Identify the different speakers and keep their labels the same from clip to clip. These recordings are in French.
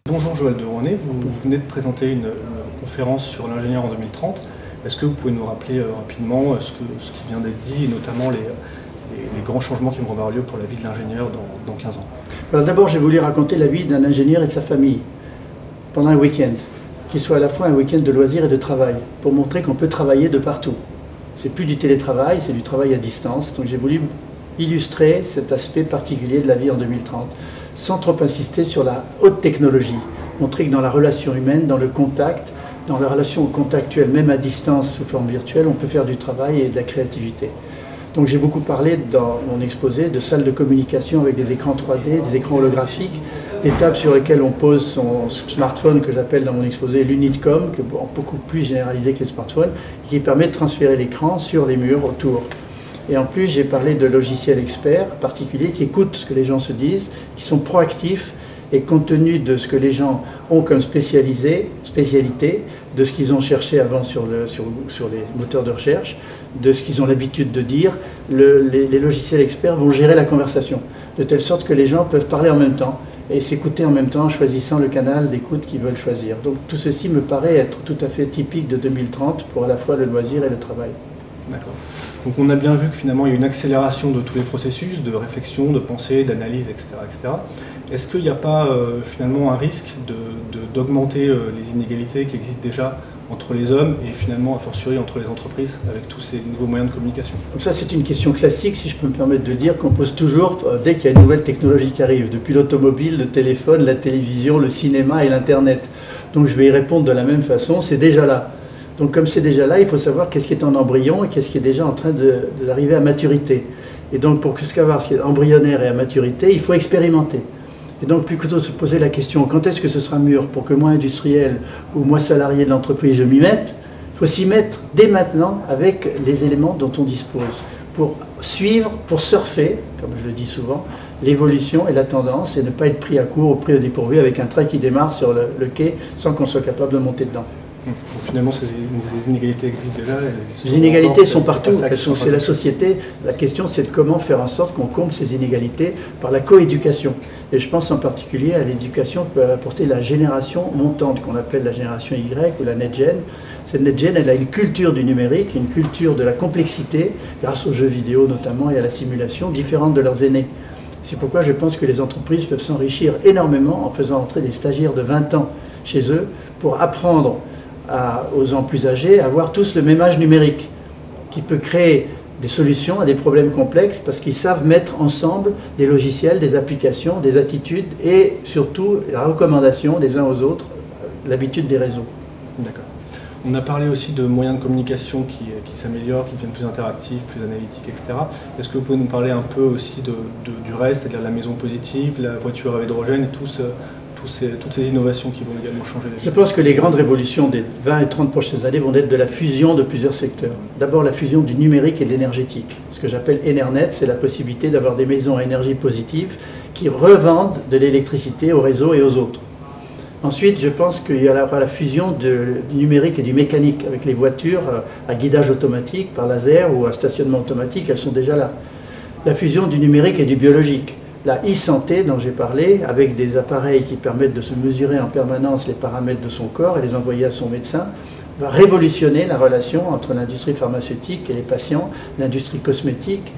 Speaker 1: Bonjour Joël de Rouanet, vous venez de présenter une conférence sur l'ingénieur en 2030. Est-ce que vous pouvez nous rappeler rapidement ce qui vient d'être dit et notamment les grands changements qui vont avoir lieu pour la vie de l'ingénieur dans 15 ans?
Speaker 2: Alors d'abord, j'ai voulu raconter la vie d'un ingénieur et de sa famille pendant un week-end, qui soit à la fois un week-end de loisirs et de travail, pour montrer qu'on peut travailler de partout. C'est plus du télétravail, c'est du travail à distance. Donc j'ai voulu illustrer cet aspect particulier de la vie en 2030, sans trop insister sur la haute technologie. Montrer que dans la relation humaine, dans le contact, dans la relation contactuelle, même à distance sous forme virtuelle, on peut faire du travail et de la créativité. Donc j'ai beaucoup parlé dans mon exposé de salles de communication avec des écrans 3D, des écrans holographiques, des tables sur lesquelles on pose son smartphone, que j'appelle dans mon exposé l'Unitcom, qui est beaucoup plus généralisé que les smartphones, et qui permet de transférer l'écran sur les murs autour. Et en plus, j'ai parlé de logiciels experts particuliers qui écoutent ce que les gens se disent, qui sont proactifs et compte tenu de ce que les gens ont comme spécialité, de ce qu'ils ont cherché avant sur les moteurs de recherche, de ce qu'ils ont l'habitude de dire, les logiciels experts vont gérer la conversation, de telle sorte que les gens peuvent parler en même temps et s'écouter en même temps en choisissant le canal d'écoute qu'ils veulent choisir. Donc tout ceci me paraît être tout à fait typique de 2030 pour à la fois le loisir et le travail. D'accord.
Speaker 1: Donc on a bien vu que finalement il y a une accélération de tous les processus, de réflexion, de pensée, d'analyse, etc. etc. Est-ce qu'il n'y a pas finalement un risque d'augmenter les inégalités qui existent déjà entre les hommes et finalement a fortiori entre les entreprises avec tous ces nouveaux moyens de communication?
Speaker 2: Donc ça c'est une question classique, si je peux me permettre de dire, qu'on pose toujours dès qu'il y a une nouvelle technologie qui arrive, depuis l'automobile, le téléphone, la télévision, le cinéma et l'Internet. Donc je vais y répondre de la même façon, c'est déjà là. Donc comme c'est déjà là, il faut savoir qu'est-ce qui est en embryon et qu'est-ce qui est déjà en train d'arriver à maturité. Et donc pour savoir ce qui est embryonnaire et à maturité, il faut expérimenter. Et donc plutôt se poser la question, quand est-ce que ce sera mûr pour que moi industriel ou moi salarié de l'entreprise je m'y mette? Il faut s'y mettre dès maintenant avec les éléments dont on dispose, pour suivre, pour surfer, comme je le dis souvent, l'évolution et la tendance et ne pas être pris à court ou pris au dépourvu avec un train qui démarre sur le quai sans qu'on soit capable de monter dedans.
Speaker 1: Donc finalement, ces inégalités existent déjà.
Speaker 2: Les inégalités sont partout, c'est la société. La question, c'est de comment faire en sorte qu'on comble ces inégalités par la coéducation. Et je pense en particulier à l'éducation que peut apporter la génération montante, qu'on appelle la génération Y ou la NetGen. Cette NetGen, elle a une culture du numérique, une culture de la complexité, grâce aux jeux vidéo notamment et à la simulation, différente de leurs aînés. C'est pourquoi je pense que les entreprises peuvent s'enrichir énormément en faisant entrer des stagiaires de 20 ans chez eux pour apprendre aux gens plus âgés à avoir tous le même âge numérique, qui peut créer des solutions à des problèmes complexes parce qu'ils savent mettre ensemble des logiciels, des applications, des attitudes et surtout la recommandation des uns aux autres, l'habitude des réseaux.
Speaker 1: D'accord. On a parlé aussi de moyens de communication qui s'améliorent, qui deviennent plus interactifs, plus analytiques, etc. Est-ce que vous pouvez nous parler un peu aussi du reste, c'est-à-dire la maison positive, la voiture à hydrogène et toutes ces innovations qui vont également changer les choses?
Speaker 2: Je pense que les grandes révolutions des 20 et 30 prochaines années vont être de la fusion de plusieurs secteurs. D'abord la fusion du numérique et de l'énergétique. Ce que j'appelle Enernet, c'est la possibilité d'avoir des maisons à énergie positive qui revendent de l'électricité au réseau et aux autres. Ensuite, je pense qu'il y aura la fusion du numérique et du mécanique avec les voitures à guidage automatique par laser ou à stationnement automatique, elles sont déjà là. La fusion du numérique et du biologique. La e-santé dont j'ai parlé, avec des appareils qui permettent de se mesurer en permanence les paramètres de son corps et les envoyer à son médecin, va révolutionner la relation entre l'industrie pharmaceutique et les patients, l'industrie cosmétique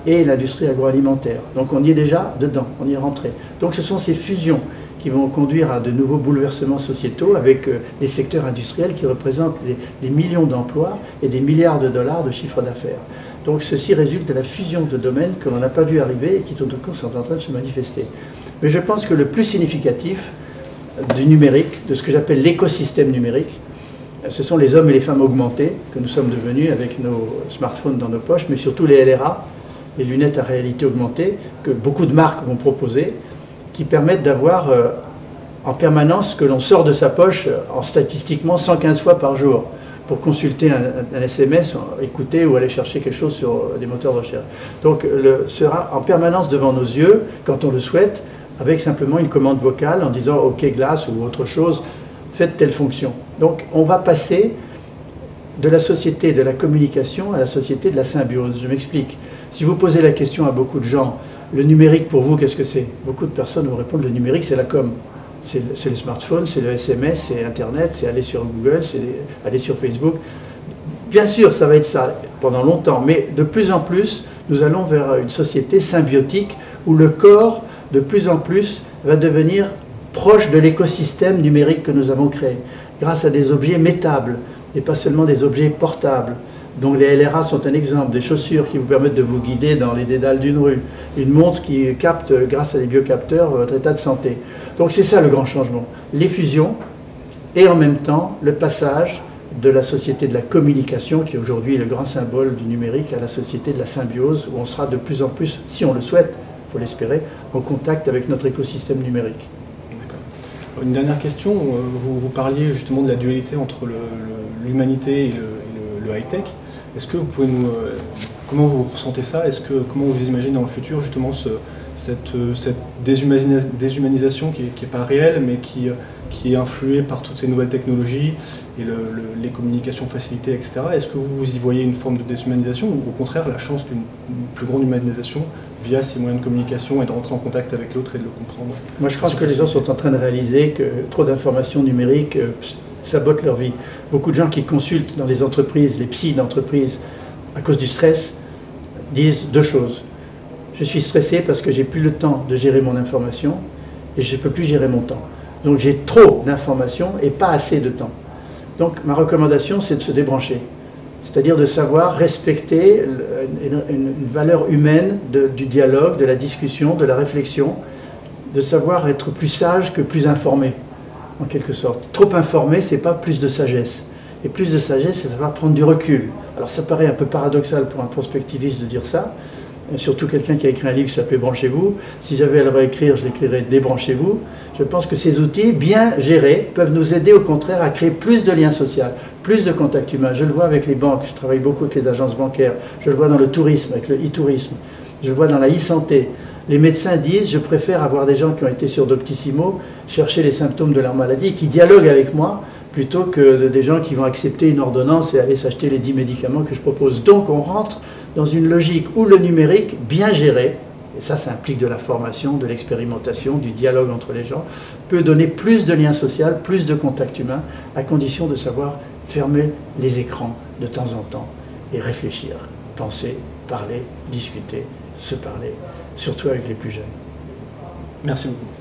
Speaker 2: et l'industrie agroalimentaire. Donc on y est déjà dedans, on y est rentré. Donc ce sont ces fusions qui vont conduire à de nouveaux bouleversements sociétaux avec des secteurs industriels qui représentent des millions d'emplois et des milliards de dollars de chiffre d'affaires. Donc ceci résulte de la fusion de domaines que l'on n'a pas vu arriver et qui tout au coup sont en train de se manifester. Mais je pense que le plus significatif du numérique, de ce que j'appelle l'écosystème numérique, ce sont les hommes et les femmes augmentés que nous sommes devenus avec nos smartphones dans nos poches, mais surtout les LRA, les lunettes à réalité augmentée, que beaucoup de marques vont proposer, qui permettent d'avoir en permanence que l'on sort de sa poche en statistiquement 115 fois par jour pour consulter un SMS, écouter ou aller chercher quelque chose sur des moteurs de recherche. Donc sera en permanence devant nos yeux, quand on le souhaite, avec simplement une commande vocale en disant « OK glace » ou autre chose, faites telle fonction. Donc on va passer de la société de la communication à la société de la symbiose. Je m'explique. Si vous posez la question à beaucoup de gens, le numérique pour vous, qu'est-ce que c'est? Beaucoup de personnes vont répondre, le numérique c'est la com. C'est le smartphone, c'est le SMS, c'est Internet, c'est aller sur Google, c'est aller sur Facebook. Bien sûr, ça va être ça pendant longtemps, mais de plus en plus, nous allons vers une société symbiotique où le corps, de plus en plus, va devenir proche de l'écosystème numérique que nous avons créé, grâce à des objets métables et pas seulement des objets portables. Donc les LRA sont un exemple, des chaussures qui vous permettent de vous guider dans les dédales d'une rue, une montre qui capte, grâce à des biocapteurs, votre état de santé. Donc c'est ça le grand changement, les fusions et en même temps le passage de la société de la communication, qui est aujourd'hui le grand symbole du numérique, à la société de la symbiose, où on sera de plus en plus, si on le souhaite, il faut l'espérer, en contact avec notre écosystème numérique.
Speaker 1: D'accord. Une dernière question, vous parliez justement de la dualité entre l'humanité et le high-tech. Est-ce que vous pouvez comment vous ressentez ça? Comment vous imaginez dans le futur justement cette déshumanisation qui n'est pas réelle, mais qui est influée par toutes ces nouvelles technologies et les communications facilitées, etc. Est-ce que vous y voyez une forme de déshumanisation ou au contraire la chance d'une plus grande humanisation via ces moyens de communication et de rentrer en contact avec l'autre et de le comprendre?
Speaker 2: Moi je pense que les gens sont en train de réaliser que trop d'informations numériques sabotent leur vie. Beaucoup de gens qui consultent dans les entreprises, les psys d'entreprise, à cause du stress, disent deux choses. Je suis stressé parce que j'ai plus le temps de gérer mon information et je ne peux plus gérer mon temps. Donc j'ai trop d'informations et pas assez de temps. Donc ma recommandation, c'est de se débrancher. C'est-à-dire de savoir respecter une valeur humaine du dialogue, de la discussion, de la réflexion, de savoir être plus sage que plus informé, en quelque sorte. Trop informé, c'est pas plus de sagesse. Et plus de sagesse, c'est savoir prendre du recul. Alors ça paraît un peu paradoxal pour un prospectiviste de dire ça, surtout quelqu'un qui a écrit un livre qui s'appelait Branchez-vous. Si j'avais à le réécrire, je l'écrirais Débranchez-vous. Je pense que ces outils, bien gérés, peuvent nous aider au contraire à créer plus de liens sociaux, plus de contacts humains. Je le vois avec les banques, je travaille beaucoup avec les agences bancaires, je le vois dans le tourisme, avec le e-tourisme, je le vois dans la e-santé. Les médecins disent, je préfère avoir des gens qui ont été sur Doctissimo, chercher les symptômes de leur maladie, qui dialoguent avec moi, plutôt que des gens qui vont accepter une ordonnance et aller s'acheter les 10 médicaments que je propose. Donc on rentre dans une logique où le numérique, bien géré, et ça implique de la formation, de l'expérimentation, du dialogue entre les gens, peut donner plus de liens sociaux, plus de contacts humains, à condition de savoir fermer les écrans de temps en temps et réfléchir, penser, parler, discuter, se parler, surtout avec les plus jeunes.
Speaker 1: Merci beaucoup.